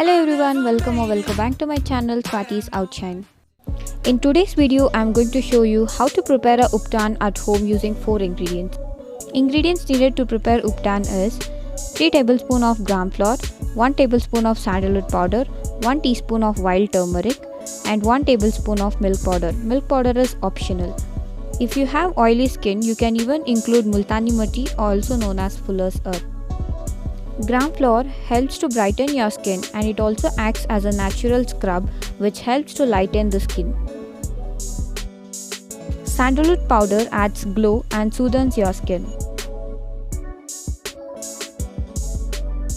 Hello everyone, welcome back to my channel Swati's Outshine. In today's video, I'm going to show you how to prepare a Ubtan at home using 4 ingredients. Ingredients needed to prepare Ubtan is 3 tablespoons of gram flour, 1 tablespoon of sandalwood powder, 1 teaspoon of wild turmeric, and 1 tablespoon of milk powder. Milk powder is optional. If you have oily skin, you can even include Multhani Matti, also known as Fuller's Earth. Gram flour helps to brighten your skin and it also acts as a natural scrub which helps to lighten the skin. Sandalwood powder adds glow and soothes your skin.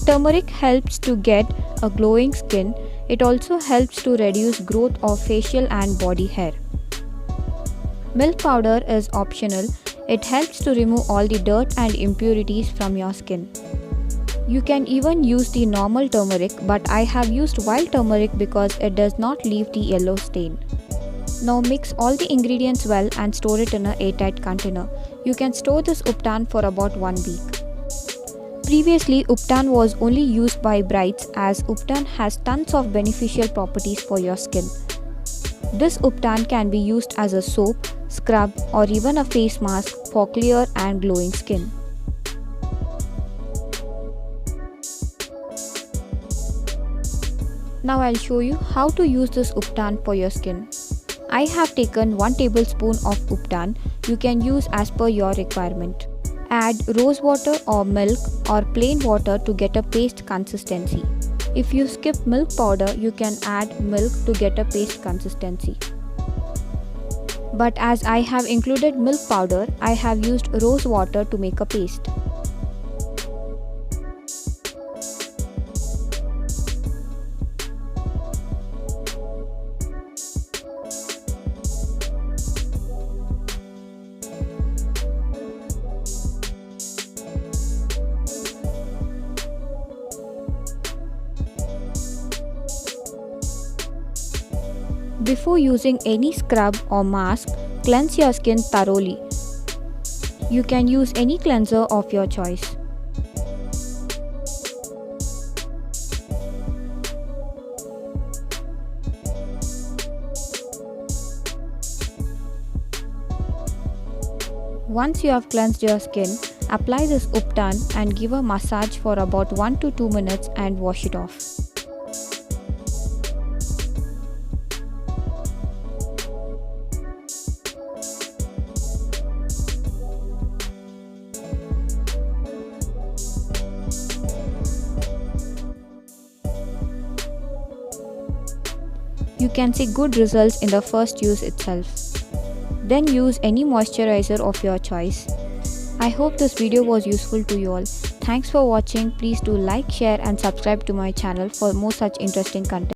Turmeric helps to get a glowing skin. It also helps to reduce growth of facial and body hair. Milk powder is optional. It helps to remove all the dirt and impurities from your skin. You can even use the normal turmeric, but I have used wild turmeric because it does not leave the yellow stain. Now mix all the ingredients well and store it in an airtight container. You can store this Ubtan for about 1 week. Previously, Ubtan was only used by brides as Ubtan has tons of beneficial properties for your skin. This Ubtan can be used as a soap, scrub or even a face mask for clear and glowing skin. Now I'll show you how to use this Ubtan for your skin. I have taken 1 tablespoon of Ubtan. You can use as per your requirement. Add rose water or milk or plain water to get a paste consistency. If you skip milk powder, you can add milk to get a paste consistency. But as I have included milk powder, I have used rose water to make a paste. Before using any scrub or mask, cleanse your skin thoroughly. You can use any cleanser of your choice. Once you have cleansed your skin, apply this Ubtan and give a massage for about 1 to 2 minutes and wash it off. You can see good results in the first use itself. Then use any moisturizer of your choice. I hope this video was useful to you all. Thanks for watching. Please do like, share and subscribe to my channel for more such interesting content.